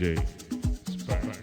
DJ Spanky.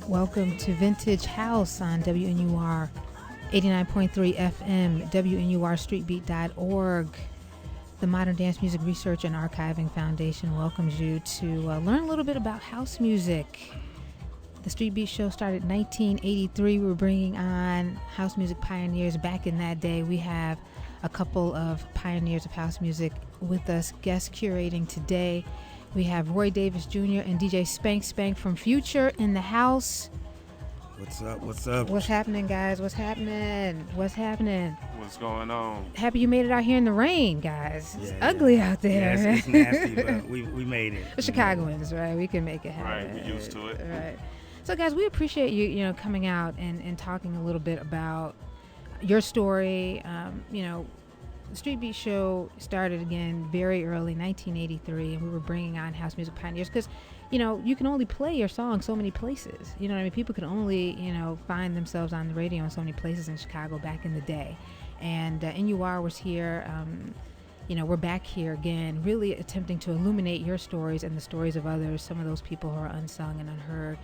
Welcome to Vintage House on WNUR 89.3 FM, WNURStreetbeat.org. The Modern Dance Music Research and Archiving Foundation welcomes you to learn a little bit about house music. The Street Beat Show started in 1983. We were bringing on house music pioneers back in that day. We have a couple of pioneers of house music with us, guest curating today. We have Roy Davis Jr. and DJ Spank from Future in the house. What's up? What's up? What's happening, guys? What's happening? What's happening? What's going on? Happy you made it out here in the rain, guys. It's ugly out there. Yeah, it's nasty, but we made it. We're Chicagoans, right? We can make it happen. Right, we're used to it. Right. So, guys, we appreciate you coming out and talking a little bit about your story. The Street Beat Show started again very early, 1983, and we were bringing on house music pioneers because, you can only play your song so many places. You know what I mean? People could only, find themselves on the radio in so many places in Chicago back in the day. And NUR was here. We're back here again, really attempting to illuminate your stories and the stories of others, some of those people who are unsung and unheard.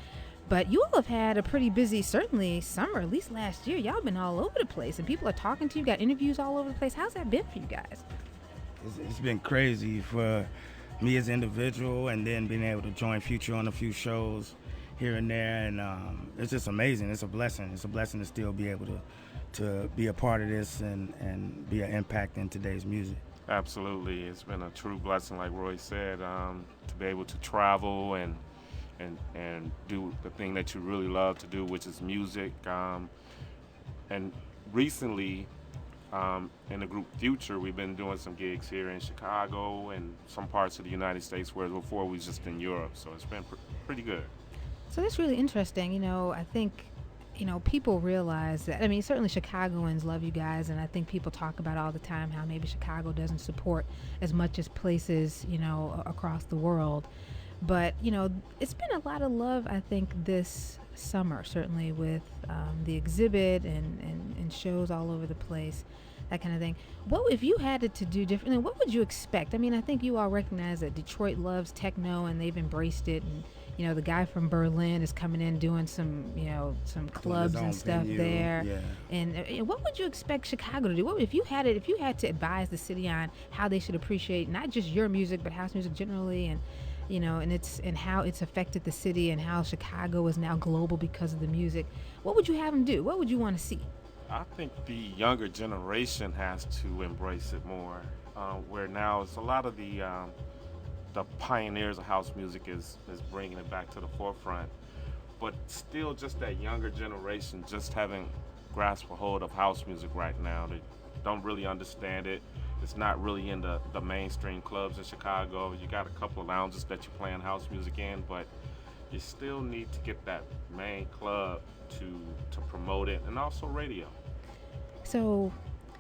But you all have had a pretty busy, certainly summer, at least last year. Y'all been all over the place, and people are talking to you, got interviews all over the place. How's that been for you guys? It's been crazy for me as an individual, and then being able to join Future on a few shows here and there, and it's just amazing. It's a blessing. It's a blessing to still be able to be a part of this and be an impact in today's music. Absolutely. It's been a true blessing, like Roy said, to be able to travel and do the thing that you really love to do, which is music. And recently, In the group Future, we've been doing some gigs here in Chicago and some parts of the United States, whereas before we was just in Europe. So it's been pretty good. So that's really interesting. I think, people realize that. I mean, certainly Chicagoans love you guys, and I think people talk about all the time how maybe Chicago doesn't support as much as places, across the world. But, it's been a lot of love, I think, this summer, certainly with the exhibit and shows all over the place, that kind of thing. What, if you had it to do differently, what would you expect? I mean, I think you all recognize that Detroit loves techno and they've embraced it. And, the guy from Berlin is coming in doing some clubs and stuff venue. there. Yeah. And what would you expect Chicago to do? What if you had to advise the city on how they should appreciate not just your music but house music generally, and and how it's affected the city and how Chicago is now global because of the music? What would you have them do? What would you want to see? I think the younger generation has to embrace it more. Where now it's a lot of the pioneers of house music is bringing it back to the forefront, but still just that younger generation just haven't grasped a hold of house music right now. They don't really understand it. It's not really in the mainstream clubs in Chicago. You got a couple of lounges that you're playing house music in, but you still need to get that main club to promote it, and also radio. So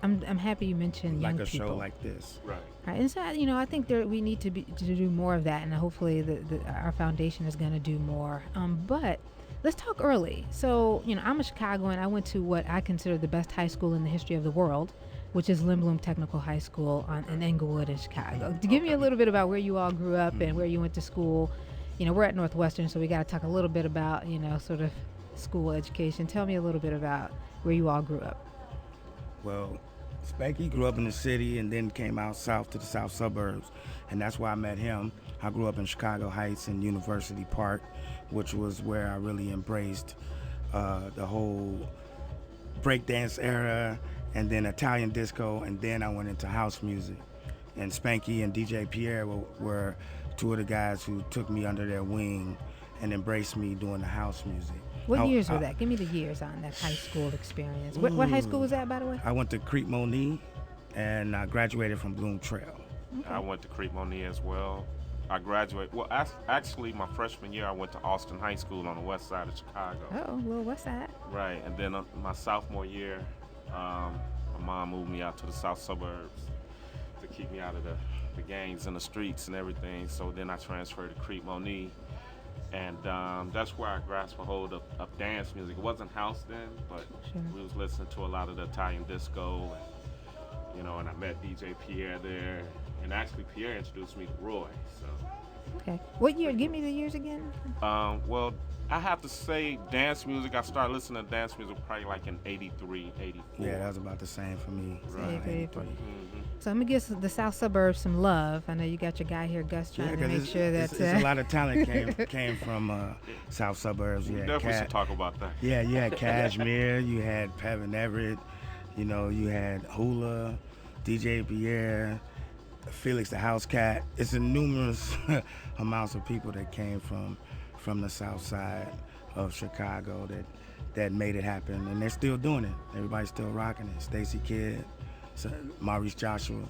I'm happy you mentioned young Like a people. show like this. Right. Right, and so I think we need to do more of that, and hopefully our foundation is going to do more. But let's talk early. So I'm a Chicagoan. I went to what I consider the best high school in the history of the world, which is Lindblom Technical High School in Englewood in Chicago. Give me a little bit about where you all grew up and where you went to school. We're at Northwestern, so we got to talk a little bit about sort of school education. Tell me a little bit about where you all grew up. Well, Spanky grew up in the city and then came out south to the south suburbs, and that's where I met him. I grew up in Chicago Heights in University Park, which was where I really embraced the whole breakdance era, and then Italian disco, and then I went into house music. And Spanky and DJ Pierre were two of the guys who took me under their wing and embraced me doing the house music. What years were that? Give me the years on that high school experience. What high school was that, by the way? I went to Creek Moni, and I graduated from Bloom Trail. Okay. I went to Creek Moni as well. I graduated. Well, actually, my freshman year, I went to Austin High School on the west side of Chicago. Oh, well, what's that? Right, and then my sophomore year, my mom moved me out to the south suburbs to keep me out of the gangs and the streets and everything. So then I transferred to Creek Moni. And that's where I grasped a hold of dance music. It wasn't house then, but Sure. we was listening to a lot of the Italian disco, and and I met DJ Pierre there, and actually Pierre introduced me to Roy. So, Okay. What year? Give me the years again. well, I have to say dance music. I started listening to dance music probably like in '83, '84. Yeah, that was about the same for me. Right. 83. Mm-hmm. So I'm gonna give the South Suburbs some love. I know you got your guy here, Gus, trying to make sure that it's a lot of talent came from South Suburbs. We You had definitely should talk about that. Yeah, you had Cashmere, you had Pevin Everett, you had Hula, DJ Pierre, Felix the House Cat. It's a numerous amounts of people that came from the south side of Chicago that made it happen, and they're still doing it. Everybody's still rocking it. Stacy Kidd, Maurice Joshua.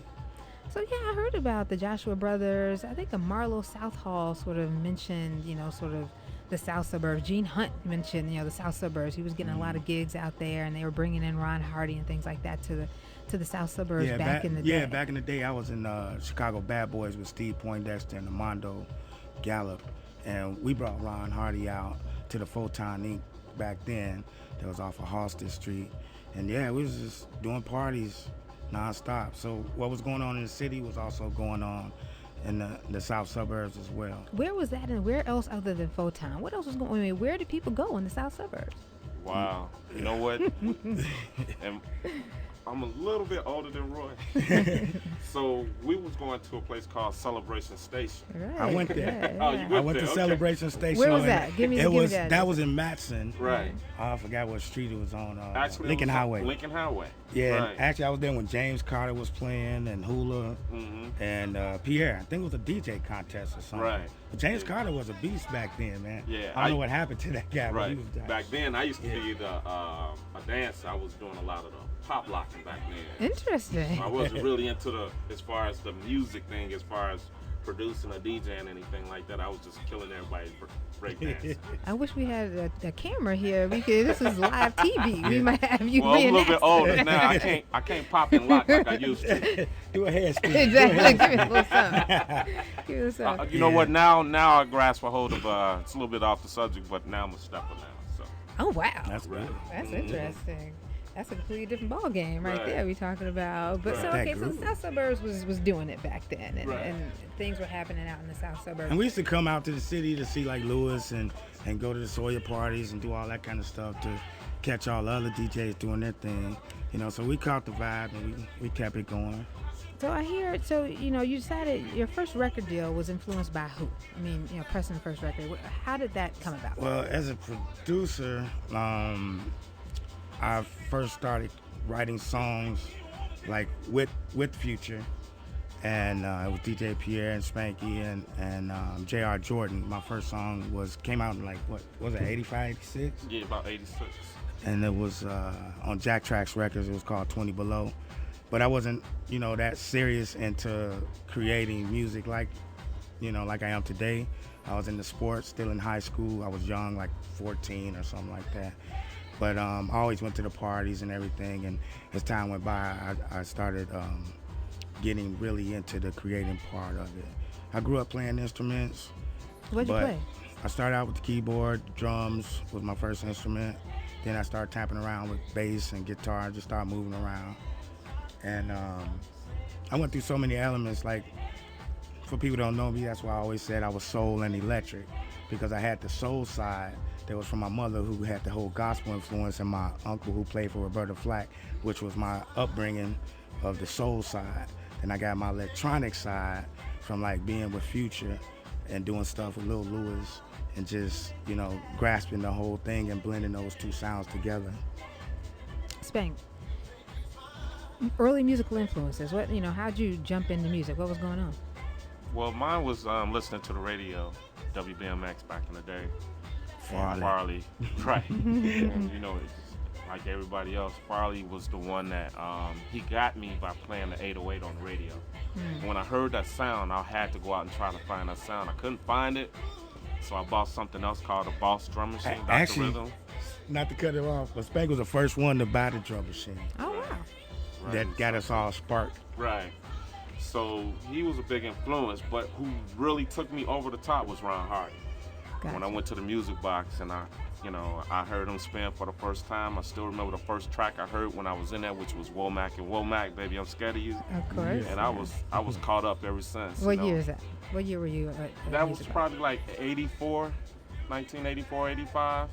So yeah, I heard about the Joshua Brothers. I think the Marlowe South Hall sort of mentioned, sort of the South Suburbs. Gene Hunt mentioned, the South Suburbs. He was getting a lot of gigs out there, and they were bringing in Ron Hardy and things like that to the South Suburbs back in the day. Yeah, back in the day, I was in Chicago Bad Boys with Steve Poindexter and Armando Gallup, and we brought Ron Hardy out to the Photon Inc. back then. That was off of Halsted Street, and yeah, we was just doing parties nonstop. So what was going on in the city was also going on in the south suburbs as well. Where was that, and where else other than Photon? What else was going on? I mean, where did people go in the South Suburbs? Wow. You know what? And I'm a little bit older than Roy. So we was going to a place called Celebration Station. Right. I went there. Oh, you I went went there, to okay. Celebration Station. Where was and that? Give me the that was in Matson. Right. I forgot what street it was on. Actually, Lincoln it was on Highway. Lincoln Highway. Yeah, Right. and actually I was there when James Carter was playing and Hula and Pierre. I think it was a DJ contest or something. Right. But James Carter was a beast back then, man. Yeah, I don't know what happened to that guy. But Right. he was Back then, I used to be a dancer. I was doing a lot of the pop lock rapping back then. Interesting. I wasn't really into as far as the music thing, as far as producing or DJing anything like that. I was just killing everybody's breakdance. I wish we had a camera here. This is live TV. We might have you Well, I'm a little bit reenact. older now. I can't pop and lock like I used to. Do a handstand. Exactly. Give me a little something. Give me a little something. You know what? Now I grasp a hold of. It's a little bit off the subject, but now I'm a stepper now. So. Oh wow. That's good. That's interesting. That's a completely different ball game right Right. there we're talking about. But Right. so That okay, so group. the South Suburbs was doing it back then, and, Right. and things were happening out in the South Suburbs. And we used to come out to the city to see like Lewis and go to the Sawyer parties and do all that kind of stuff to catch all the other DJs doing their thing. You know, so we caught the vibe and we kept it going. So I hear, so you decided your first record deal was influenced by who? I mean, pressing the first record. How did that come about? Well, as a producer, I first started writing songs like with Future, and it was DJ Pierre and Spanky and J.R. Jordan. My first song came out in like, what was it, 85, 86? Yeah, about 86. And it was on Jack Tracks Records. It was called 20 Below. But I wasn't, that serious into creating music like I am today. I was into sports, still in high school. I was young, like 14 or something like that. But I always went to the parties and everything. And as time went by, I started getting really into the creating part of it. I grew up playing instruments. What'd you play? I started out with the keyboard. Drums was my first instrument. Then I started tapping around with bass and guitar, just started moving around. And I went through so many elements. Like, for people who don't know me, that's why I always said I was soul and electric, because I had the soul side that was from my mother, who had the whole gospel influence, and my uncle who played for Roberta Flack, which was my upbringing of the soul side. And I got my electronic side from like being with Future and doing stuff with Lil Louis and just, grasping the whole thing and blending those two sounds together. Spank. Early musical influences. How'd you jump into music? What was going on? Well, mine was listening to the radio, WBMX back in the day. Farley. Farley, right. And, it's like everybody else, Farley was the one that he got me by playing the 808 on the radio. When I heard that sound, I had to go out and try to find that sound. I couldn't find it, so I bought something else called a Boss drum machine, Dr. Actually, Rhythm. not to cut it off, but Spank was the first one to buy the drum machine. Oh wow. Right. That got us all sparked. Right. So he was a big influence, but who really took me over the top was Ron Hardy. Gotcha. When I went to the music box and I heard him spin for the first time. I still remember the first track I heard when I was in there, which was Womack and Womack, Baby, I'm Scared of You. Of course. And I was caught up ever since. What year is that? What year were you at That was music box? probably like 1984, 85.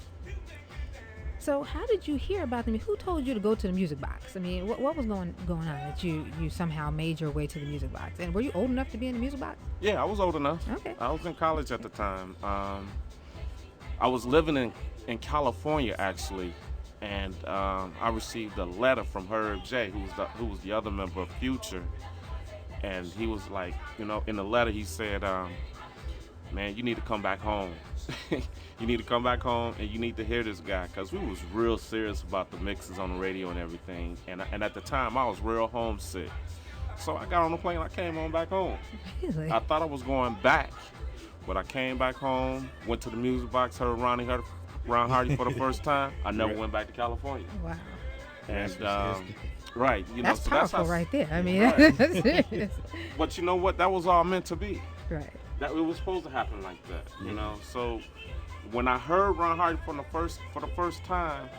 So how did you hear about them? Who told you to go to the music box? I mean, what was going on that you somehow made your way to the music box? And were you old enough to be in the music box? Yeah, I was old enough. Okay. I was in college at the time. I was living in California actually, and I received a letter from Herb J, who was the other member of Future, and he was like, in the letter he said, man, you need to come back home. You need to come back home and you need to hear this guy, because we was real serious about the mixes on the radio and everything, and at the time I was real homesick. So I got on the plane, I came on back home. Really? I thought I was going back, but I came back home, went to the music box, heard Ron Hardy for the first time. I never went back to California. Wow. And right, That's so powerful how, right there. I mean, Right. that's serious. But you know what? That was all meant to be. Right. That it was supposed to happen like that, So when I heard Ron Hardy for the first time,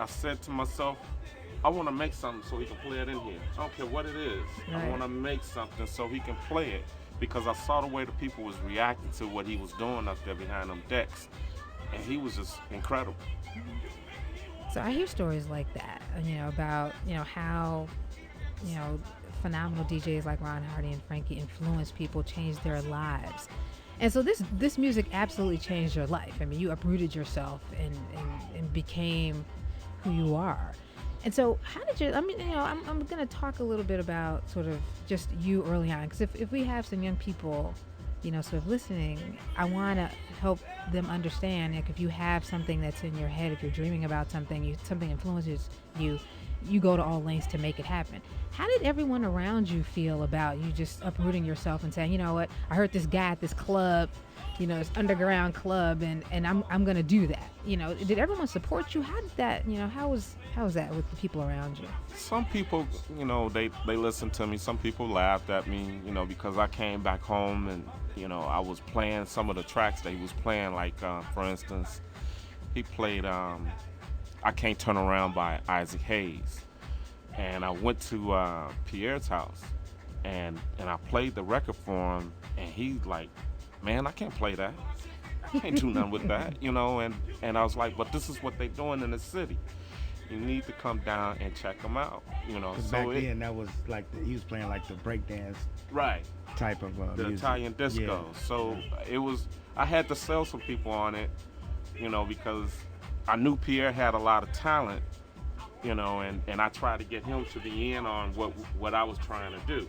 I said to myself, I want to make something so he can play it in here. I don't care what it is. Right. I want to make something so he can play it, because I saw the way the people was reacting to what he was doing up there behind them decks, and he was just incredible. So I hear stories like that, about, how, phenomenal DJs like Ron Hardy and Frankie influence people, change their lives. And so this music absolutely changed your life. I mean, you uprooted yourself and became who you are. And so how did you, I'm going to talk a little bit about sort of just you early on, because if we have some young people, sort of listening, I want to help them understand, like, if you have something that's in your head, if you're dreaming about something, something influences you, you go to all lengths to make it happen. How did everyone around you feel about you just uprooting yourself and saying, you know what, I heard this guy at this club, this underground club, and I'm gonna do that. Did everyone support you? How did that, how was that with the people around you? Some people, they listened to me. Some people laughed at me, because I came back home and, I was playing some of the tracks that he was playing. Like, for instance, he played I Can't Turn Around by Isaac Hayes. And I went to Pierre's house and I played the record for him, and he's like, man, I can't play that. I can't do nothing with that, and I was like, but this is what they doing in the city. You need to come down and check them out, So back then, that was like he was playing like the breakdance right type of the music. Italian disco. Yeah. So it was, I had to sell some people on it, because I knew Pierre had a lot of talent, and I tried to get him to be in on what I was trying to do.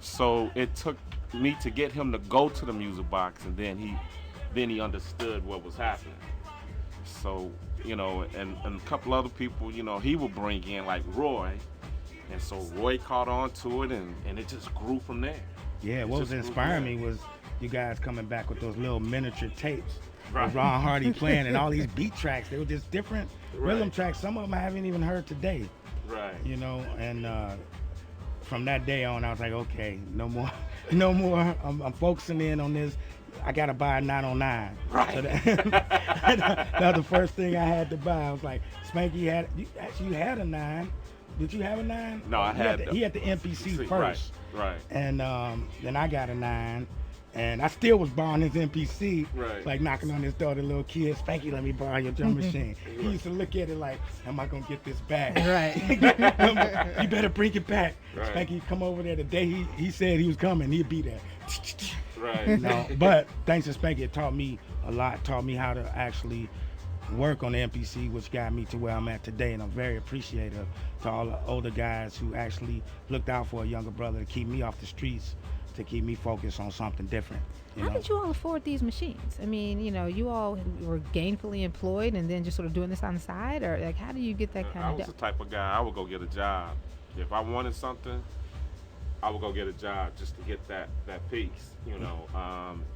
So it took me to get him to go to the music box, and then he understood what was happening. So, and a couple other people, he would bring in, like Roy, and so Roy caught on to it, and it just grew from there. Yeah, what was inspiring me was you guys coming back with those little miniature tapes. Right. With Ron Hardy playing, and all these beat tracks, they were just different rhythm tracks. Some of them I haven't even heard today. Right. And from that day on, I was like, okay, no more. I'm focusing in on this. I gotta buy a 909. Right. So that was the first thing I had to buy. I was like, Spanky, you had a 9. Did you have a 9? No, I had. He had the MPC first. Right. And then I got a 9. And I still was borrowing his MPC, like knocking on his door, the little kid, Spanky, let me borrow your drum machine. He used to look at it like, am I going to get this back? Right. You better bring it back. Right. Spanky come over there the day he said he was coming, he'd be there. Right. But thanks to Spanky, it taught me a lot, taught me how to actually work on the MPC, which got me to where I'm at today. And I'm very appreciative to all the older guys who actually looked out for a younger brother to keep me off the streets, to keep me focused on something different. How did you all afford these machines? I mean, you all were gainfully employed and then just sort of doing this on the side, or like, how do you get that kind I of was the type of guy, I would go get a job. If I wanted something, I would go get a job just to get that piece,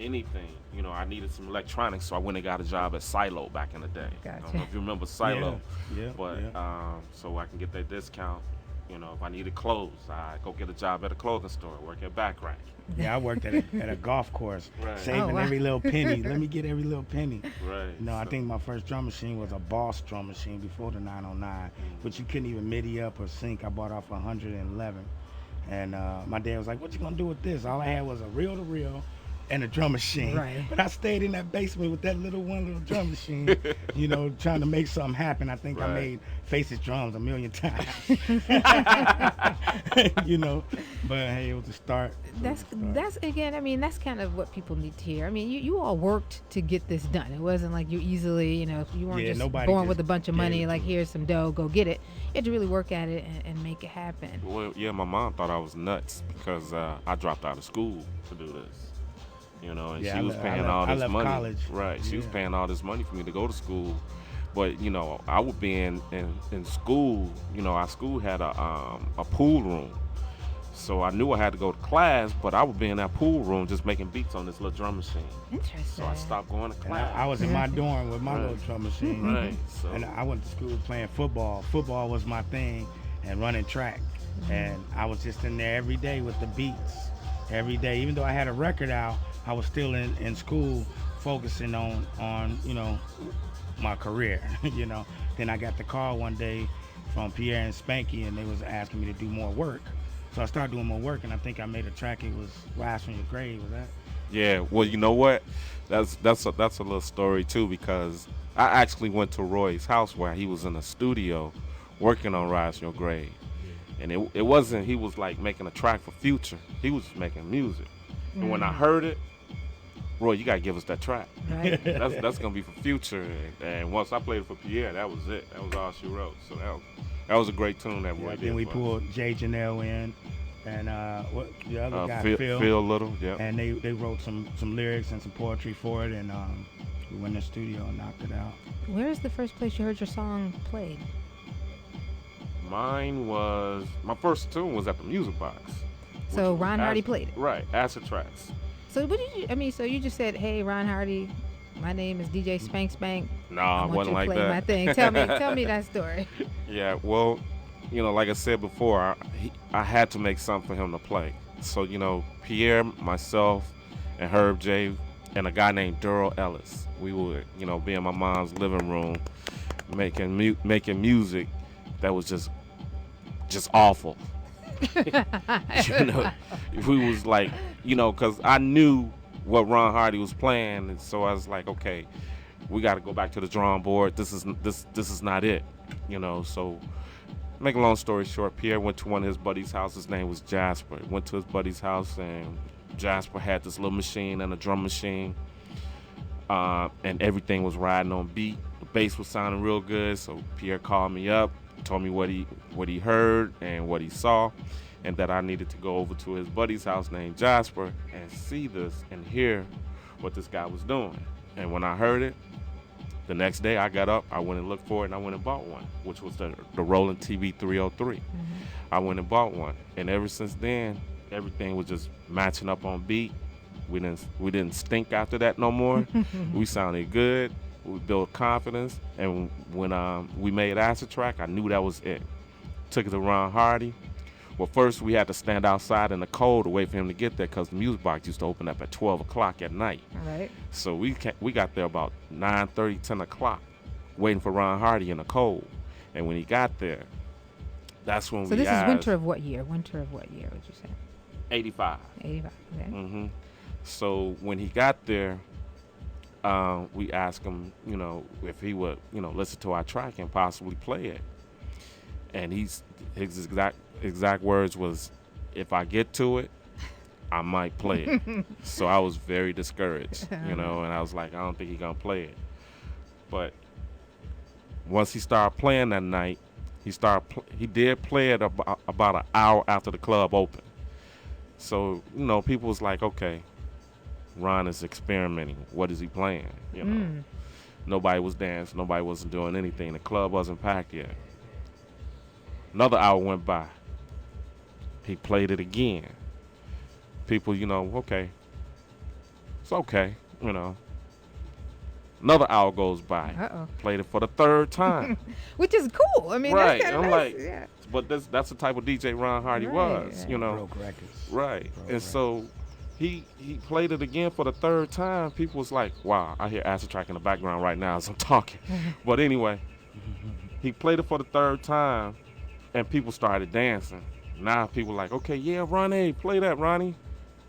anything. I needed some electronics, so I went and got a job at Silo back in the day. Gotcha. I don't know if you remember Silo, but so I can get that discount. If I needed clothes, I go get a job at a clothing store, work at Back Rack. Yeah, I worked at a golf course, saving wow. every little penny. Let me get every little penny. Right. I think my first drum machine was a Boss drum machine before the 909, which you couldn't even MIDI up or sync. I bought off 111. And my dad was like, what you gonna do with this? All I had was a reel-to-reel and a drum machine. Right. But I stayed in that basement with that one little drum machine, trying to make something happen. I think I made Faces Drums 1,000,000 times. But hey, it was a start. That's again, I mean, that's kind of what people need to hear. I mean, you all worked to get this done. It wasn't like you easily, you weren't just born with a bunch of money, like here's some dough, go get it. You had to really work at it and make it happen. Well, yeah, my mom thought I was nuts because I dropped out of school to do this. And she was paying all this money. College. Right, she was paying all this money for me to go to school. But, I would be in school, our school had a pool room. So I knew I had to go to class, but I would be in that pool room just making beats on this little drum machine. Interesting. So I stopped going to class. I was in my dorm with my little drum machine. Right. So. And I went to school playing football. Football was my thing, and running track. And I was just in there every day with the beats. Every day. Even though I had a record out, I was still in school focusing on my career, Then I got the call one day from Pierre and Spanky, and they was asking me to do more work. So I started doing more work, and I think I made a track. It was Rise From Your Grave. Was that? Yeah. Well, you know what? That's a little story too, because I actually went to Roy's house where he was in a studio working on Rise From Your Grave, and it wasn't. He was like making a track for Future. He was making music, and when I heard it, Roy, you gotta give us that track. Right. That's gonna be for Future. And once I played it for Pierre, that was it. That was all she wrote. So that was a great tune that Roy did. Then we pulled Jay Janelle in, and what the other guy, Phil Little, yeah. And they wrote some lyrics and some poetry for it, and we went in the studio and knocked it out. Where is the first place you heard your song played? Mine was my first tune was at the Music Box. So Ron Hardy played it. Right, acid tracks. So what did you? I mean, so you just said, "Hey, Ron Hardy, my name is DJ Spank Spank. No, I it want wasn't you to like play that. my thing." Tell me that story. Yeah, well, like I said before, I had to make something for him to play. So Pierre, myself, and Herb J, and a guy named Daryl Ellis, we would be in my mom's living room making music that was just awful. We was like, because I knew what Ron Hardy was playing, and so I was like, okay, we got to go back to the drawing board. This is not it, So, make a long story short, Pierre went to one of his buddies' house. His name was Jasper. Went to his buddy's house, and Jasper had this little machine and a drum machine, and everything was riding on beat. The bass was sounding real good, so Pierre called me up, told me what he heard and what he saw, and that I needed to go over to his buddy's house named Jasper and see this and hear what this guy was doing. And when I heard it, the next day I got up, I went and looked for it, and I went and bought one, which was the Roland TV 303. Mm-hmm. I went and bought one, and ever since then, everything was just matching up on beat. We didn't stink after that no more. We sounded good. We built confidence, and when we made Acid Track, I knew that was it. Took it to Ron Hardy. Well, first we had to stand outside in the cold to wait for him to get there because the Music Box used to open up at 12 o'clock at night. Right. So we got there about 9:30, 10 o'clock, waiting for Ron Hardy in the cold. And when he got there, that's when So this is winter of what year? Winter of what year would you say? 85. 85, okay. Mm-hmm. So when he got there, we asked him, if he would, listen to our track and possibly play it. And his exact words was, if I get to it, I might play it. So I was very discouraged, and I was like, I don't think he's going to play it. But once he started playing that night, he did play it about an hour after the club opened. So, people was like, okay, Ron is experimenting. What is he playing? Nobody was dancing. Nobody wasn't doing anything. The club wasn't packed yet. Another hour went by. He played it again. People, okay. It's okay, Another hour goes by. Uh-oh. Played it for the third time. Which is cool. I mean, right. that's kind of I'm nice. like, Yeah. but that's the type of DJ Ron Hardy was, Broke records. Right. Broke And records. so he played it again for the third time. People was like, wow, I hear Acid Track in the background right now as I'm talking. But anyway, he played it for the third time, and people started dancing. Now people like, okay, yeah, Ronnie, play that, Ronnie.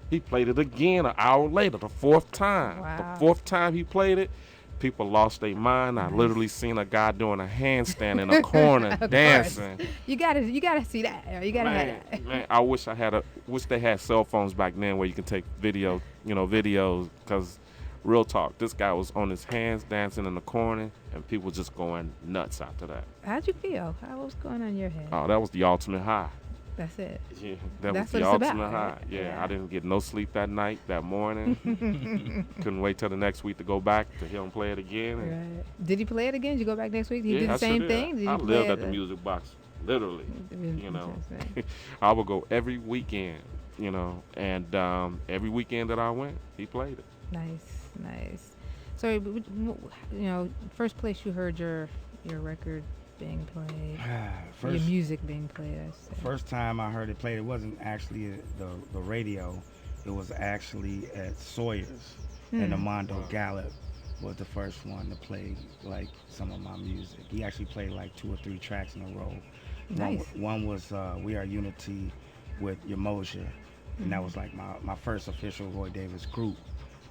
He played it again an hour later, the fourth time. Wow. The fourth time he played it, people lost their mind. I literally seen a guy doing a handstand in a corner dancing. You gotta see that. You gotta have that. Man, I wish they had cell phones back then where you can take videos, because real talk, this guy was on his hands dancing in the corner, and people just going nuts after that. How'd you feel? What was going on in your head? Oh, that was the ultimate high. That's it. Yeah, That's was the what it's ultimate about, high. right? Yeah, Yeah. I didn't get no sleep that night, that morning. Couldn't wait till the next week to go back to hear him play it again. And Right. Did he play it again? Did you go back next week? Did he do I the same sure did. thing? Did he I play lived it at the Music Box, literally. Interesting. I would go every weekend, and every weekend that I went, he played it. Nice. So, first place you heard your record being played, your music being played. I say. First time I heard it played, it wasn't actually the radio. It was actually at Sawyer's, and Armando Gallup was the first one to play like some of my music. He actually played like 2 or 3 tracks in a row. Nice. One was We Are Unity with Yamoja, and that was like my first official Roy Davis group.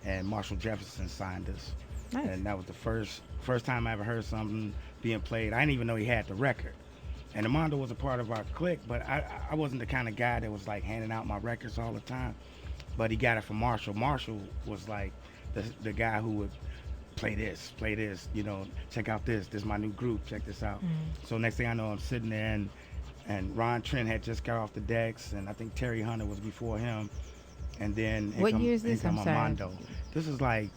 And Marshall Jefferson signed us. Nice. And that was the first time I ever heard something being played. I didn't even know he had the record. And Armando was a part of our clique, but I wasn't the kind of guy that was like handing out my records all the time. But he got it from Marshall. Marshall was like the guy who would play this, check out this is my new group, check this out. So next thing I know, I'm sitting there, and Ron Trent had just got off the decks, and I think Terry Hunter was before him. And then what year is this? I'm sorry. Armando. This is like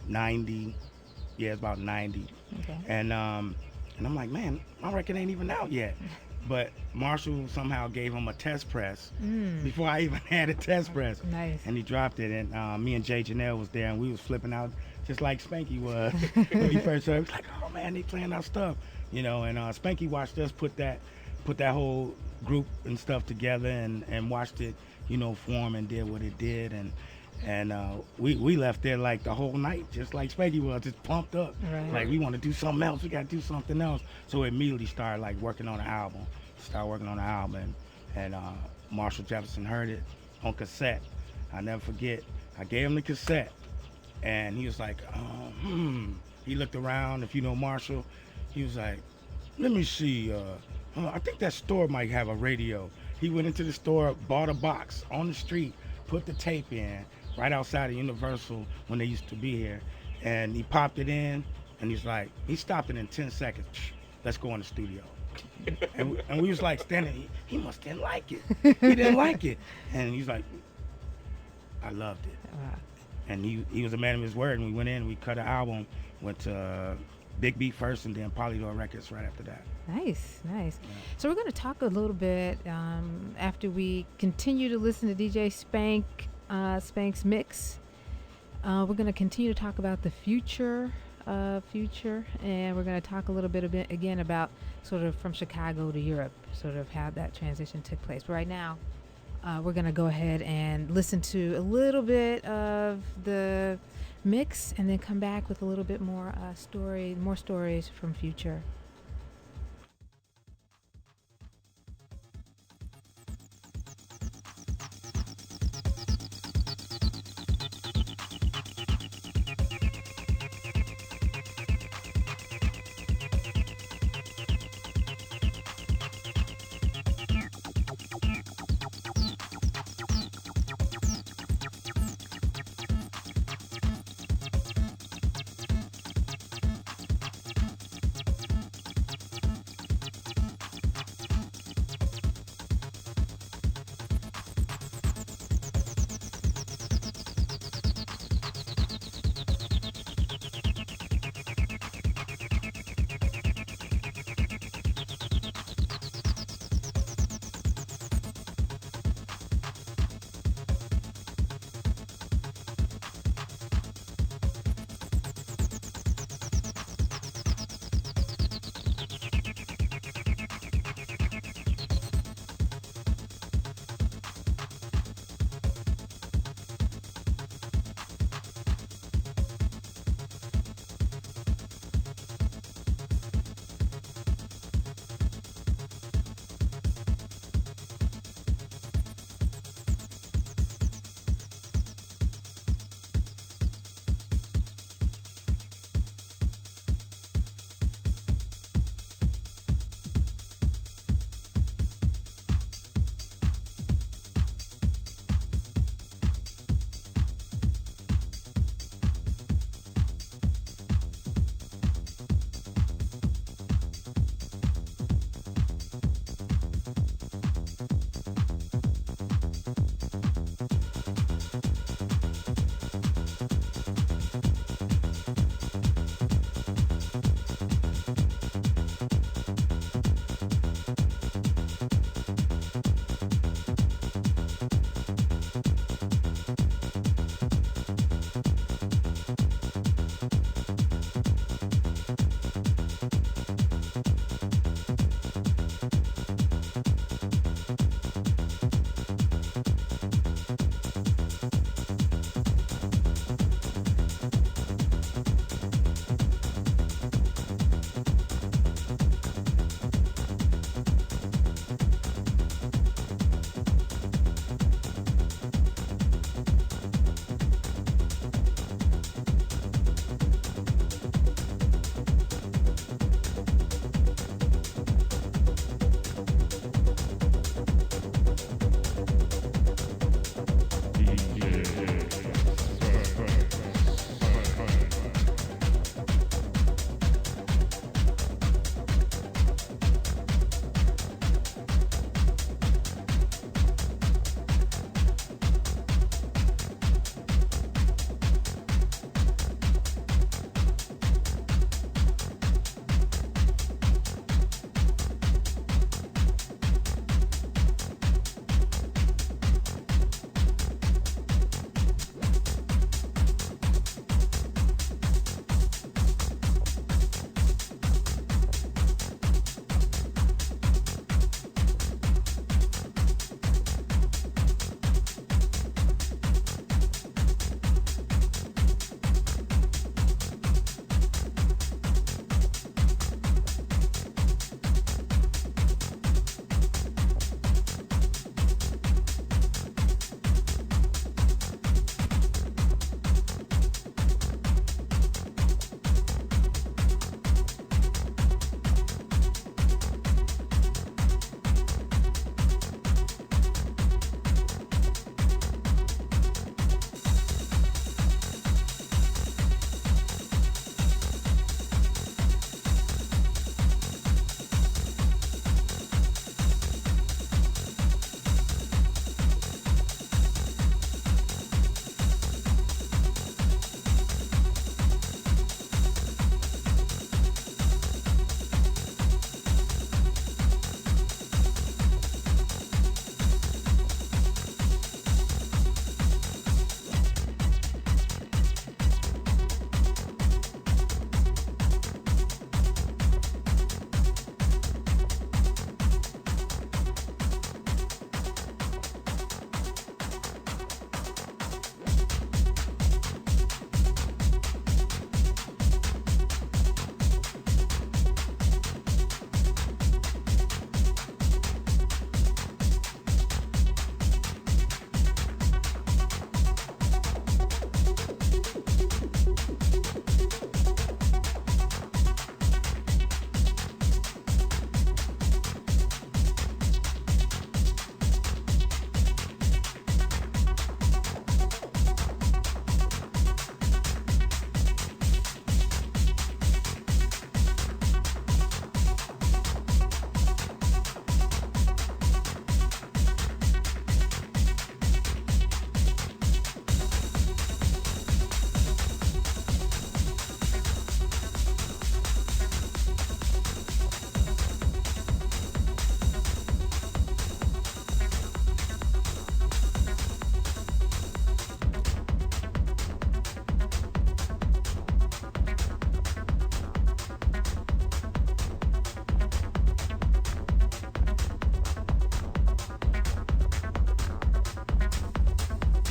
90. Yeah, it's about 90. Okay. And I'm like, man, my record ain't even out yet. but Marshall somehow gave him a test press before I even had a test press. Nice. And he dropped it, and me and Jay Janelle was there, and we was flipping out just like Spanky was when he first heard. It was like, oh man, they playing our stuff, you know. And Spanky watched us put that whole group and stuff together, and watched it, you know, form and did what it did, and we left there like the whole night, just like Spanky was, just pumped up. Right. Like, we want to do something else. We got to do something else. So we immediately started like working on an album. And Marshall Jefferson heard it on cassette. I never forget. I gave him the cassette, and he was like, He looked around. If you know Marshall, he was like, let me see. I think that store might have a radio. He went into the store, bought a box on the street, put the tape in right outside of Universal when they used to be here, and he popped it in, and he's like, he stopped it in 10 seconds. Let's go in the studio. and we was like standing, he must didn't like it. He didn't like it. And he's like, I loved it. Wow. And he was a man of his word, and we went in, we cut an album, went to Big Beat first, and then Polydor Records right after that. Nice. Yeah. So we're going to talk a little bit after we continue to listen to DJ Spank's mix. We're going to continue to talk about the future, and we're going to talk a little bit again about sort of from Chicago to Europe, sort of how that transition took place. But right now, we're going to go ahead and listen to a little bit of the mix, and then come back with a little bit more stories from Future.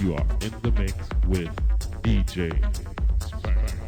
You are in the mix with DJ Spanky.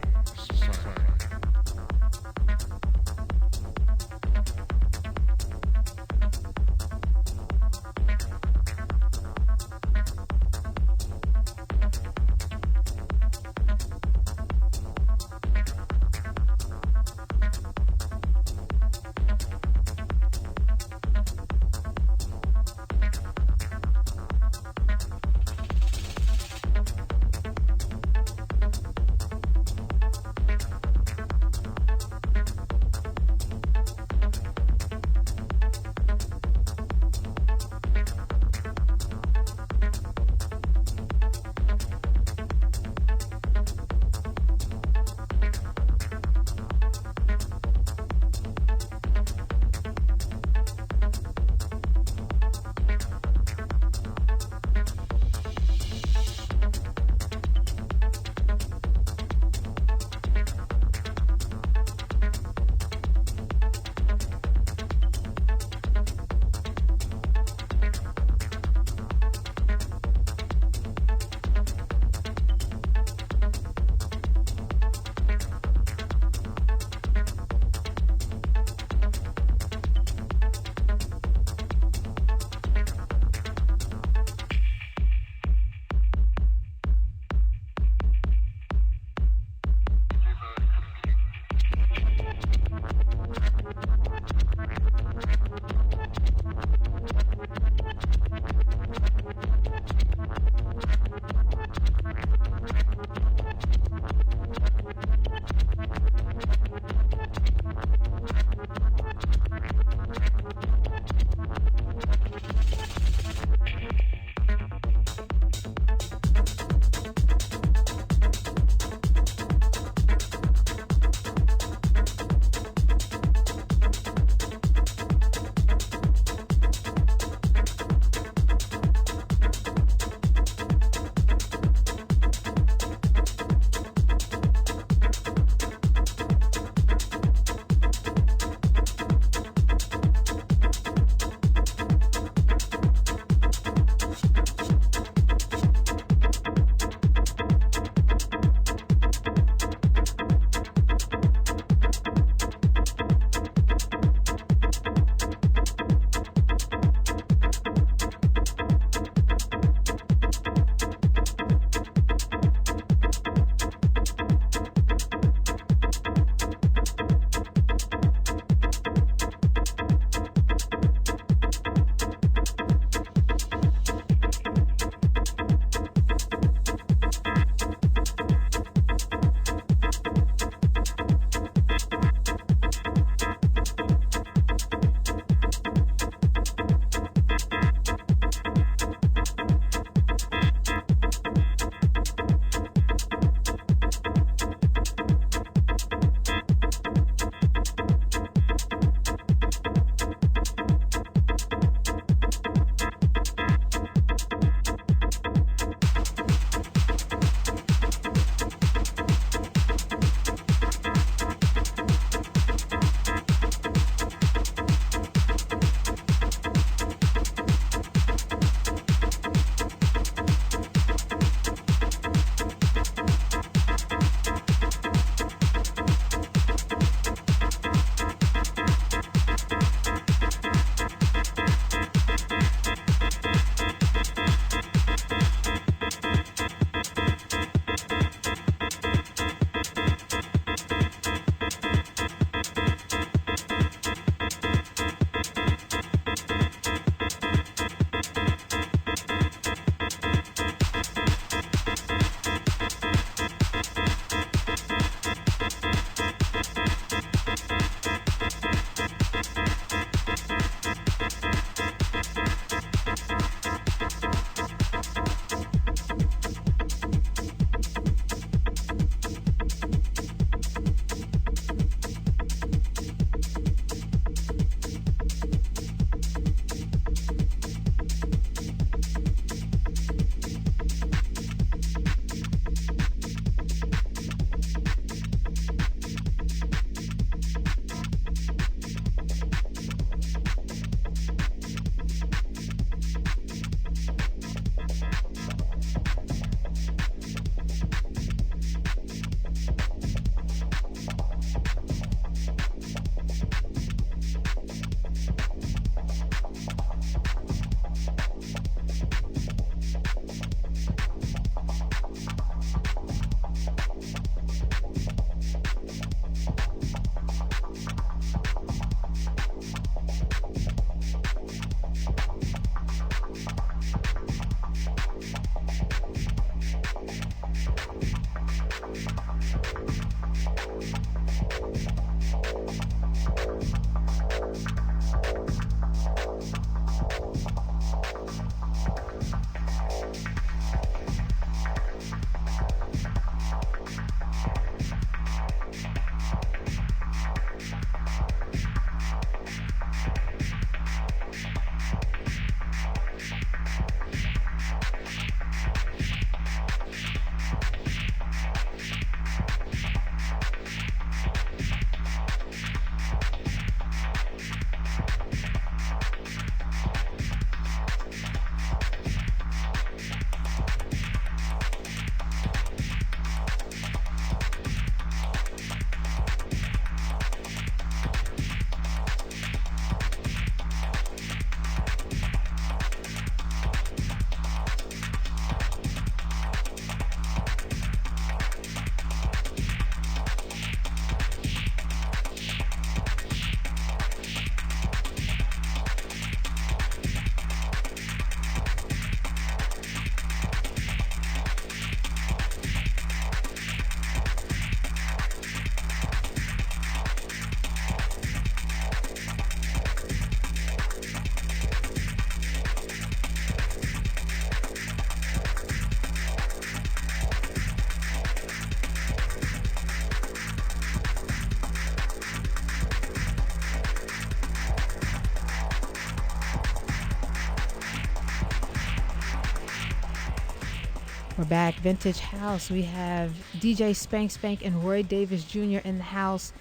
We're back, Vintage House. We have DJ Spank and Roy Davis Jr. in the house,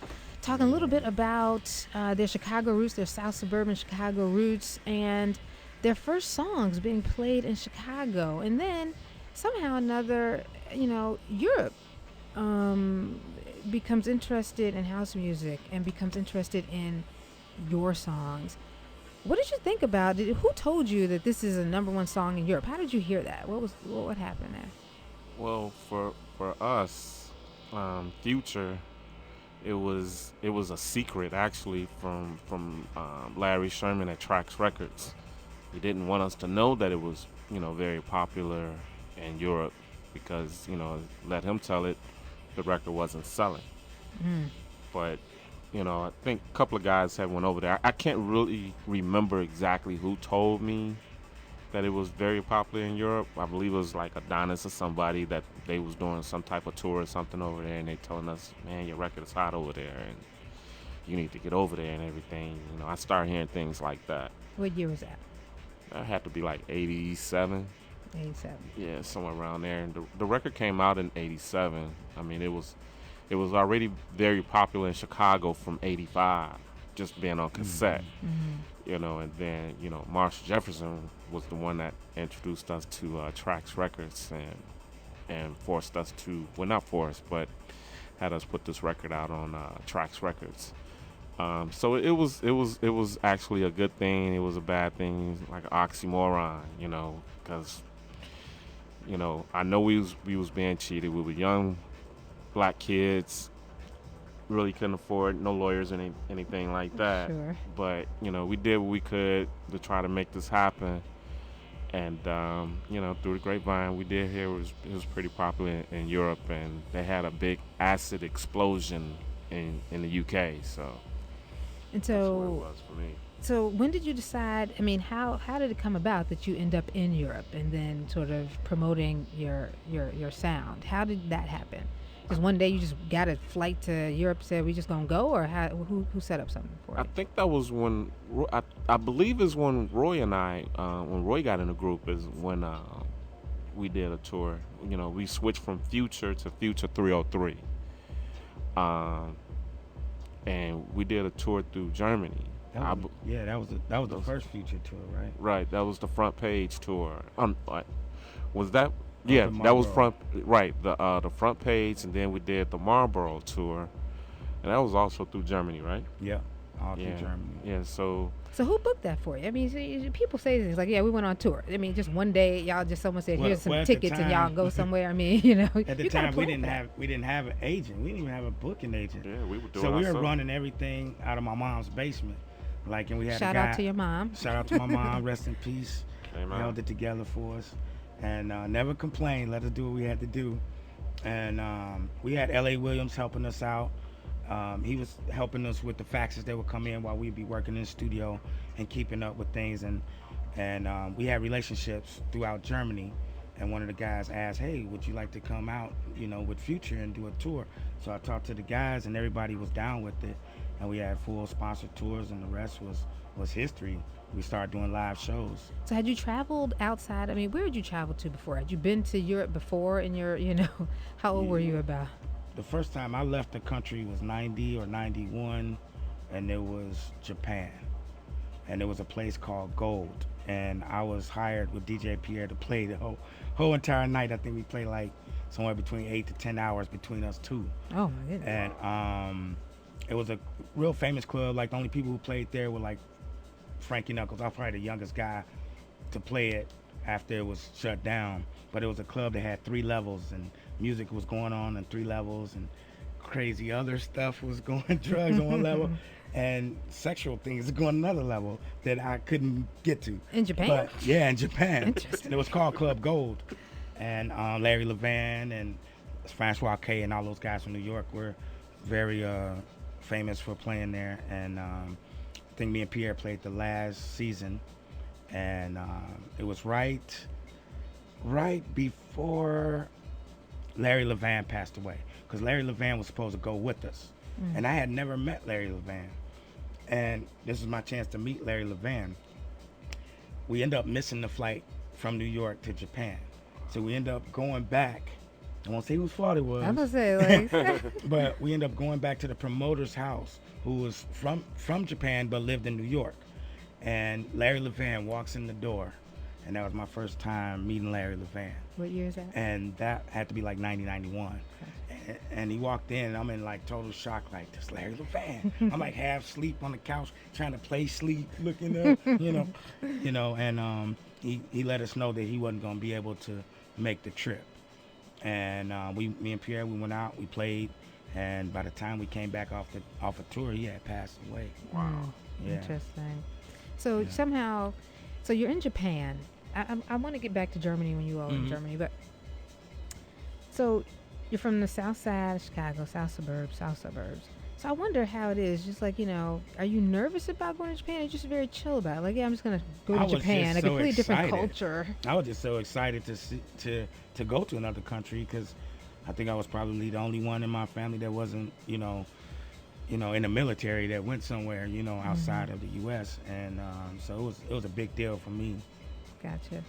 talking a little bit about their Chicago roots, their South suburban Chicago roots, and their first songs being played in Chicago. And then somehow or another, Europe becomes interested in house music and becomes interested in your songs. What did you think about it? Who told you that this is a #1 song in Europe? How did you hear that? What happened there? Well, for us, Future, it was a secret actually from Larry Sherman at Trax Records. He didn't want us to know that it was very popular in Europe because let him tell it, the record wasn't selling. But I think a couple of guys have went over there. I can't really remember exactly who told me that it was very popular in Europe. I believe it was like Adonis or somebody that they was doing some type of tour or something over there, and they telling us, man, your record is hot over there, and you need to get over there and everything. I started hearing things like that. What year was that? That had to be like 87. 87. Yeah, somewhere around there. And the record came out in 87. I mean, it was already very popular in Chicago from 85, just being on cassette. And then, Marshall Jefferson was the one that introduced us to Trax Records and forced us to, well, not forced, but had us put this record out on Trax Records. So it was actually a good thing. It was a bad thing, like an oxymoron, because, I know we was being cheated. We were young black kids, really couldn't afford no lawyers or anything like that. Sure. But we did what we could to try to make this happen, and through the grapevine, we did hear it was pretty popular in Europe, and they had a big acid explosion in the UK. So And that's what it so, was for me. so when did you decide? I mean, how did it come about that you end up in Europe and then sort of promoting your sound? How did that happen? Just one day you just got a flight to Europe, said we just gonna go, or who set up something for you? I think that was when I believe is when Roy and I, when Roy got in the group, is when we did a tour. We switched from Future to Future 303, and we did a tour through Germany. That was the first Future tour, right? Right, that was the Front Page tour. Was that? Yeah, that was the Front Page, and then we did the Marlboro tour, and that was also through Germany, right? Yeah, all through Germany. Yeah, so who booked that for you? I mean, people say things like, "Yeah, we went on tour." I mean, just one day, someone said, "Here's some tickets," and y'all go somewhere. I mean, At the time, we didn't have an agent. We didn't even have a booking agent. yeah, we were doing. So we were running everything out of my mom's basement. And we had Shout out to your mom. Shout out to my mom. Rest in peace. Amen. Held it together for us, and never complained. Let us do what we had to do. And we had L.A. Williams helping us out. He was helping us with the faxes that would come in while we'd be working in the studio and keeping up with things. And we had relationships throughout Germany. And one of the guys asked, "Hey, would you like to come out, with Future and do a tour?" So I talked to the guys, and everybody was down with it. And we had full sponsored tours, and the rest was history. We started doing live shows. So had you traveled outside? I mean, where had you traveled to before? Had you been to Europe before in your, how old were you about? The first time I left the country was 90 or 91, and it was Japan. And there was a place called Gold. And I was hired with DJ Pierre to play the whole entire night. I think we played like somewhere between 8 to 10 hours between us two. Oh, my goodness. And it was a real famous club. Like, the only people who played there were like Frankie Knuckles. I was probably the youngest guy to play it after it was shut down. But it was a club that had 3 levels, and music was going on 3 levels, and crazy other stuff was going, drugs on one level, and sexual things going another level that I couldn't get to. In Japan? But yeah, in Japan. Interesting. And it was called Club Gold. And Larry Levan and Francois K and all those guys from New York were very famous for playing there. And I think me and Pierre played the last season, and it was right before Larry Levan passed away, because Larry Levan was supposed to go with us. And I had never met Larry Levan, and this was my chance to meet Larry Levan. We ended up missing the flight from New York to Japan, So we end up going back. I won't say whose fault it was. I'm gonna say like, But we end up going back to the promoter's house, who was from Japan but lived in New York. And Larry Levan walks in the door, and that was my first time meeting Larry Levan. what year is that? And that had to be like 90-91. And he walked in, and I'm in like total shock, like, this Larry Levan. I'm like half asleep on the couch, trying to play sleep, looking up, and he let us know that he wasn't gonna be able to make the trip. And me and Pierre, we went out, we played, and by the time we came back off a tour, he had passed away. Wow. Yeah. Interesting. So Yeah. somehow, so you're in Japan. I want to get back to Germany when you all were in Germany, but so you're from the south side of Chicago, south suburbs. So I wonder how it is, just like, are you nervous about going to Japan, or just very chill about it? Like, yeah, I'm just going to go I to was Japan, just a so completely different excited. culture. I was just so excited to go to another country, because I think I was probably the only one in my family that wasn't, in the military, that went somewhere, outside of the U.S. And so it was a big deal for me. Gotcha.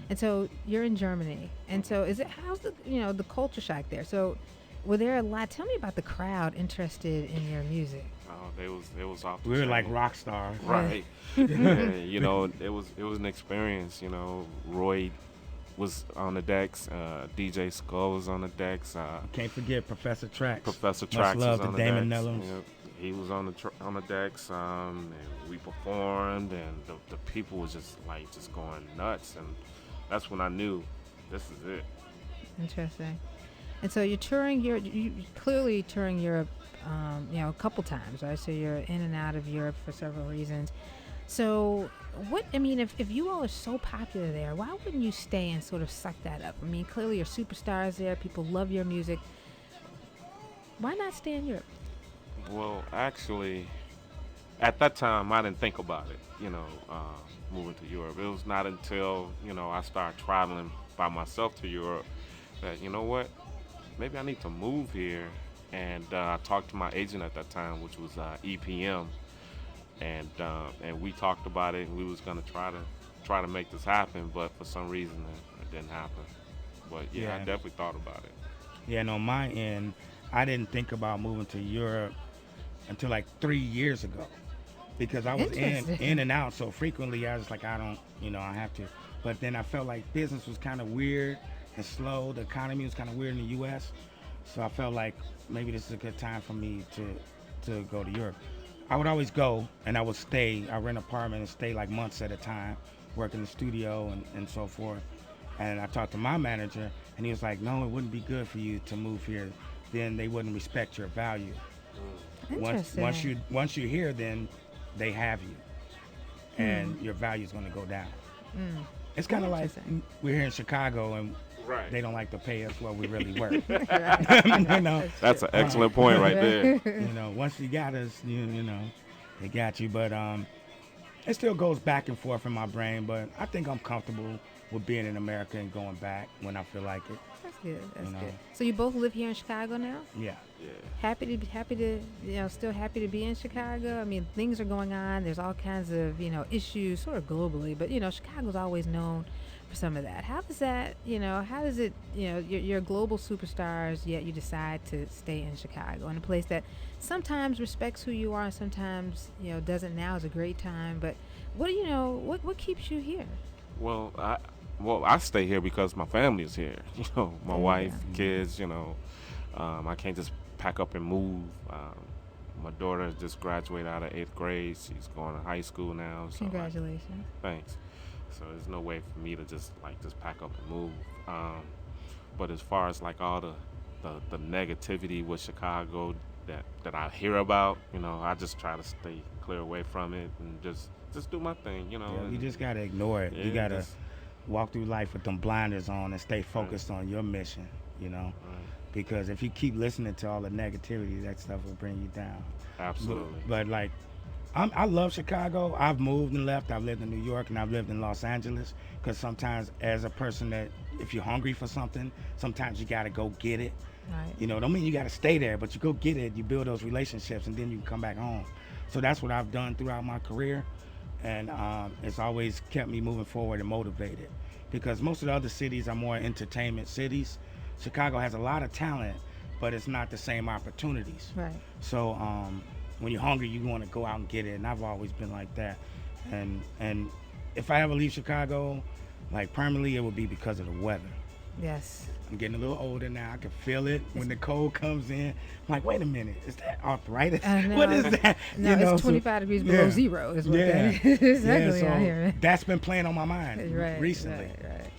And so you're in Germany, and so how's the the culture shock there? So were there a lot? Tell me about the crowd interested in your music. Oh, they was off the We were chain. like rock stars. Right. Yeah, it was an experience. Roy was on the decks. DJ Skull was on the decks. Can't forget Professor Trax. Professor Much Trax love was on to the Damon decks. Nellums. Yep. He was on the decks. And we performed, and the people was just going nuts. And that's when I knew this is it. Interesting. And so you're touring Europe. You clearly touring Europe, a couple times, right? So you're in and out of Europe for several reasons. So if you all are so popular there, why wouldn't you stay and sort of suck that up? I mean, clearly you're superstars there. People love your music. Why not stay in Europe? Well, actually, at that time, I didn't think about it, moving to Europe. It was not until, I started traveling by myself to Europe that, what, maybe I need to move here. And I talked to my agent at that time, which was EPM, and we talked about it, and we was gonna try to make this happen, but for some reason it didn't happen. But yeah, I definitely thought about it. Yeah, and on my end, I didn't think about moving to Europe until like 3 years ago, because I was in and out so frequently. I was like, I don't, I have to. But then I felt like business was kind of weird and slow. The economy was kind of weird in the U.S. So I felt like maybe this is a good time for me to go to Europe. I would always go, and I would stay. I rent an apartment and stay like months at a time, work in the studio and so forth. And I talked to my manager, and he was like, no, it wouldn't be good for you to move here. Then they wouldn't respect your value. Interesting. Once you're here, then they have you, and your value is going to go down. It's kind of like we're here in Chicago, and they don't like to pay us what we really worth. That's an excellent point right there. Once you got us, they got you. But it still goes back and forth in my brain. But I think I'm comfortable with being in America and going back when I feel like it. That's good. That's good. So you both live here in Chicago now? Yeah. Happy to still happy to be in Chicago. I mean, things are going on. There's all kinds of issues, sort of globally, but Chicago's always known for some of that. How does that, how does it, you're global superstars, yet you decide to stay in Chicago, in a place that sometimes respects who you are and sometimes, doesn't. Now is a great time, but what keeps you here? Well, I stay here because my family is here. My wife, kids. I can't just pack up and move. My daughter just graduated out of 8th grade. She's going to high school now. So Congratulations. Thanks. So there's no way for me to just pack up and move. But as far as like all the negativity with Chicago that I hear about, I just try to stay clear away from it and just do my thing. Yeah, you just gotta ignore it. You gotta walk through life with them blinders on and stay focused on your mission. Because if you keep listening to all the negativity, that stuff will bring you down. Absolutely. But like, I love Chicago. I've moved and left. I've lived in New York and I've lived in Los Angeles. Because sometimes, as a person that, if you're hungry for something, sometimes you gotta go get it. Right. Don't mean you gotta stay there, but you go get it. You build those relationships, and then you can come back home. So that's what I've done throughout my career, and it's always kept me moving forward and motivated. because most of the other cities are more entertainment cities. Chicago has a lot of talent, but it's not the same opportunities. Right. So when you're hungry, you want to go out and get it, and I've always been like that. And if I ever leave Chicago, like permanently, it would be because of the weather. Yes. I'm getting a little older now. I can feel it when the cold comes in. I'm like, wait a minute, is that arthritis? What is that? No, it's 25 degrees below zero is what that is. Exactly. So I hear it. that's been playing on my mind recently. Right.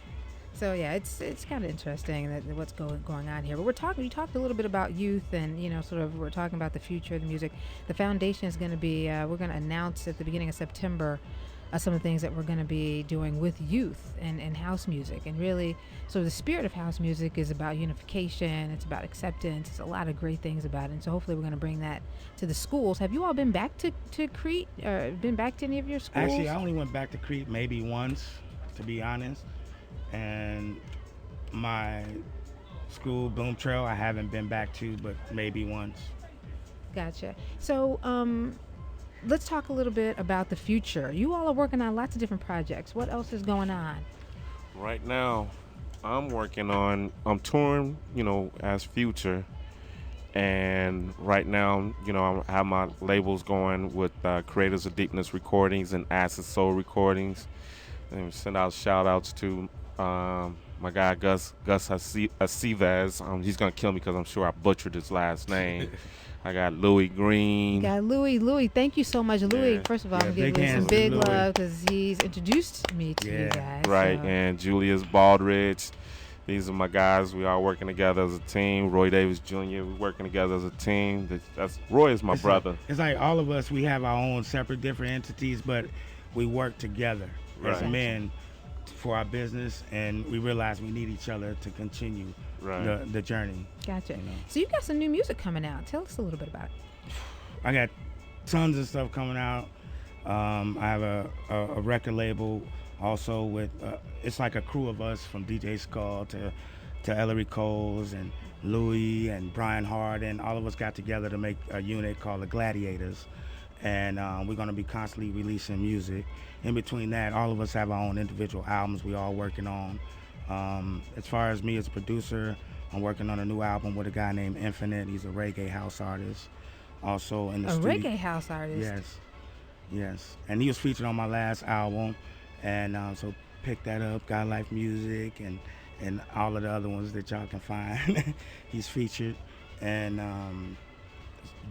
So yeah, it's kind of interesting that what's going on here. But you talked a little bit about youth, and sort of we're talking about the future of the music. The foundation is going to be we're going to announce at the beginning of September some of the things that we're going to be doing with youth and house music. And really, so the spirit of house music is about unification, it's about acceptance, it's a lot of great things about it. And so hopefully we're going to bring that to the schools. Have you all been back to Crete, or been back to any of your schools? Actually, I only went back to Crete maybe once, to be honest. And my school, Boom Trail, I haven't been back to, but maybe once. Gotcha. So, let's talk a little bit about the future. You all are working on lots of different projects. What else is going on? Right now, I'm touring, as Future. And right now, I have my labels going with Creators of Deepness Recordings and Acid Soul Recordings. And send out shout outs to my guy Gus Acevez. He's going to kill me because I'm sure I butchered his last name. I got Louis Green. Louis, thank you so much. Louis, first of all, I'm going to give Louis some big love because he's introduced me to you guys. Right, so. And Julius Baldridge. These are my guys. We are working together as a team. Roy Davis Jr., we're working together as a team. Roy is my brother. It's like all of us, we have our own separate different entities, but we work together as men for our business, and we realize we need each other to continue the journey. Gotcha. So you got some new music coming out. Tell us a little bit about it. I got tons of stuff coming out. I have a record label also with, it's like a crew of us from DJ Skull to Ellery Coles and Louis and Brian Harden. All of us got together to make a unit called the Gladiators. And we're going to be constantly releasing music. In between that, all of us have our own individual albums we all working on. As far as me as a producer, I'm working on a new album with a guy named Infinite. He's a reggae house artist. Also in the studio. Reggae house artist? Yes. And he was featured on my last album. And so pick that up, God Life Music, and all of the other ones that y'all can find. He's featured. And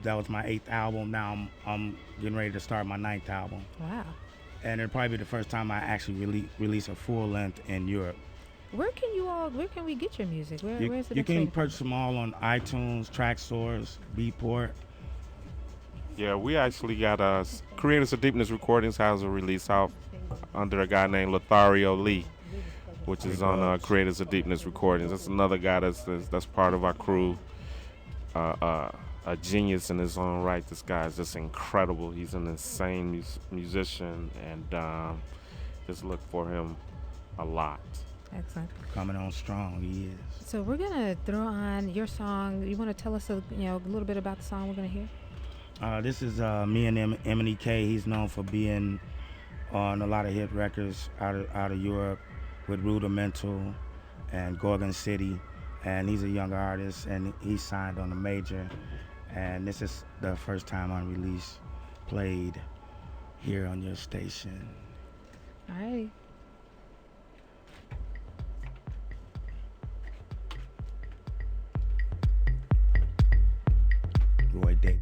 that was my 8th album. Now I'm getting ready to start my 9th album. Wow. And it'll probably be the first time I actually release a full length in Europe. Where can we get your music? Where's it? You can purchase them all on iTunes, Track Stores, Beatport. Yeah, we actually got Creators of Deepness Recordings has a release out under a guy named Lothario Lee, which is on Creators of Deepness Recordings. That's another guy that's part of our crew. A genius in his own right. This guy is just incredible. He's an insane musician, and just look for him a lot. Excellent. Coming on strong, he is. So we're gonna throw on your song. You want to tell us a little bit about the song we're gonna hear? This is me and M&E-K. He's known for being on a lot of hit records out of Europe with Rudimental and Gorgon City, and he's a younger artist, and he's signed on a major. And this is the first time unreleased played here on your station. All right. Roy Davis.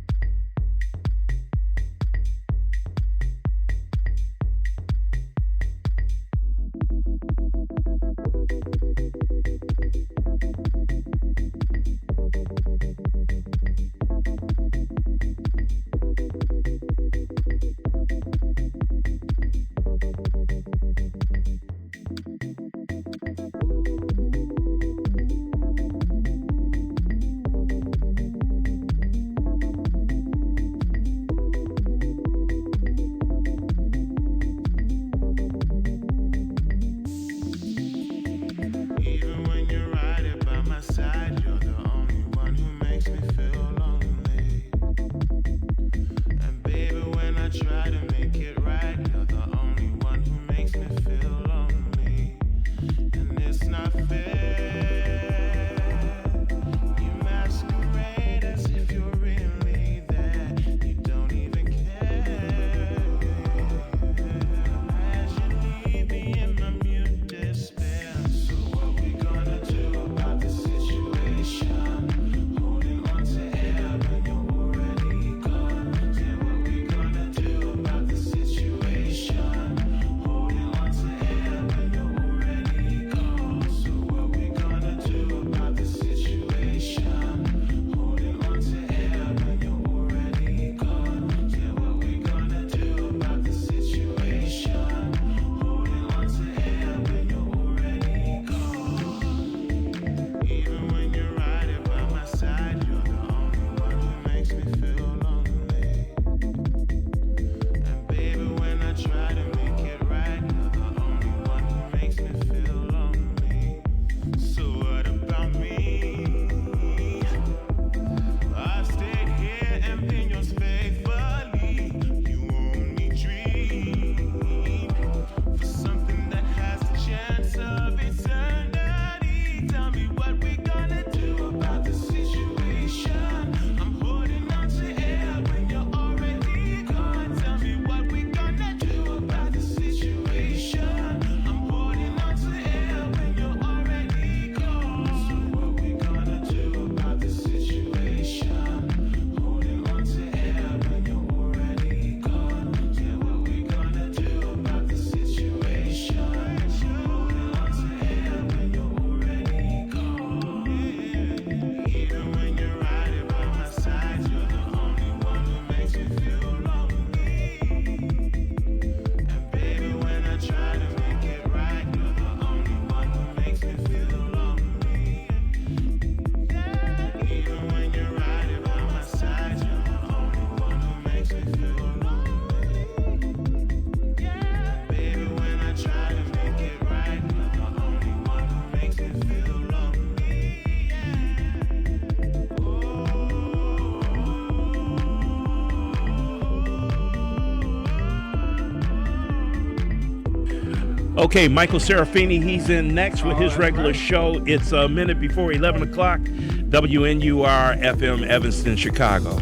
Okay, Michael Serafini, he's in next with his regular show. It's a minute before 11 o'clock. WNUR FM Evanston, Chicago.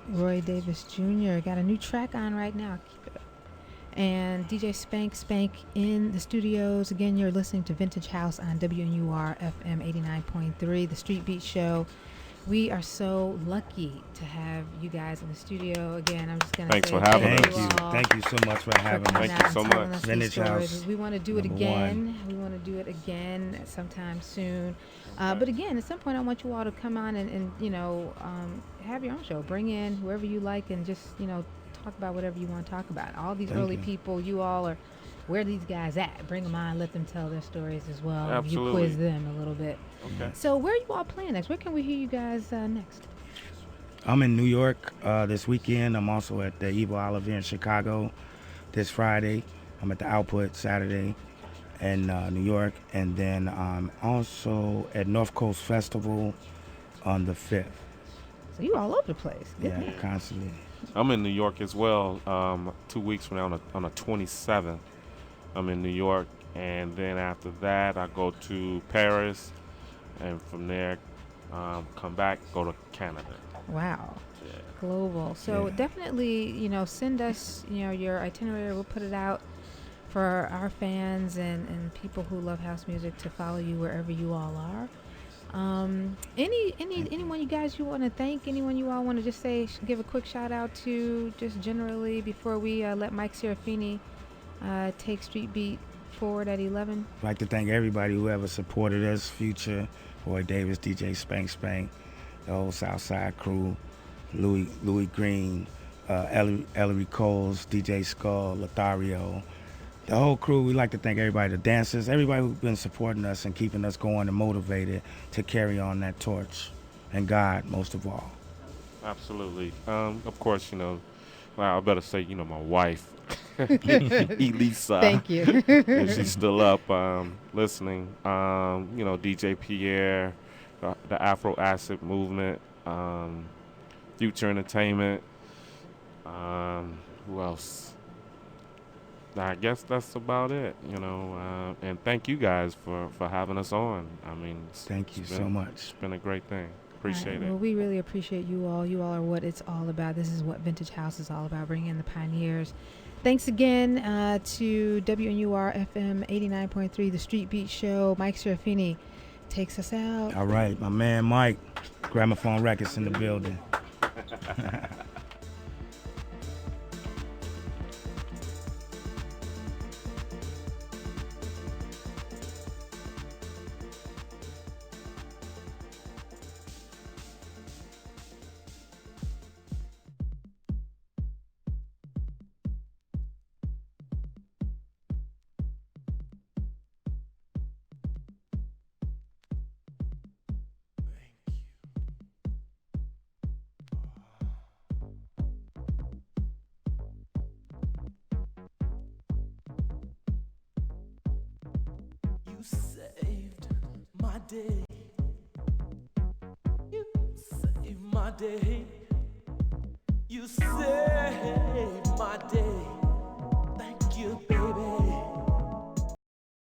Roy Davis Jr. got a new track on right now. Keep it up. And DJ Spank in the studios. Again, you're listening to Vintage House on WNUR FM 89.3, the Street Beat Show. We are so lucky to have you guys in the studio. Again, I'm just going to say thanks for having us. Thank you so much for having us. Thank you so much. Vintage House. We want to do it again. We want to do it again sometime soon. But again, at some point, I want you all to come on and have your own show. Bring in whoever you like and just, talk about whatever you want to talk about. All these early people, you all are, where are these guys at? Bring them on, let them tell their stories as well. Absolutely. You quiz them a little bit. Okay. So where are you all playing next? Where can we hear you guys next? I'm in New York this weekend. I'm also at the Evil Olive in Chicago this Friday. I'm at the Output Saturday in New York. And then I'm also at North Coast Festival on the 5th. So you all over the place. Good Yeah, man. constantly. I'm in New York as well. 2 weeks from now on the 27th, I'm in New York. And then after that, I go to Paris. And from there, come back, go to Canada. Wow. Yeah. Global. So Yeah. definitely, your itinerary. We'll put it out for our fans and people who love house music to follow you wherever you all are. Anyone you guys you want to thank? Anyone you all want to just give a quick shout out to, just generally before we let Mike Serafini take Street Beat forward at 11? I'd like to thank everybody who ever supported us, Future, Roy Davis, DJ Spank, the whole Southside crew, Louis Green, Ellery Coles, DJ Skull, Lothario, the whole crew. We'd like to thank everybody, the dancers, everybody who's been supporting us and keeping us going and motivated to carry on that torch, and God most of all. Absolutely. Of course, well, I better say, my wife, Elisa. Thank you. If she's still up listening. DJ Pierre, the Afro Acid Movement, Future Entertainment. Who else? I guess that's about it, and thank you guys for having us on. I mean, Thank you so much. It's been a great thing. Appreciate All right, it. Well, we really appreciate you all. You all are what it's all about. This is what Vintage House is all about, bringing in the pioneers. Thanks again to WNUR FM 89.3, the Street Beat Show. Mike Serafini takes us out. All right, my man Mike, Gramophone Records in the building. day. You saved my day. You saved my day. Thank you, baby.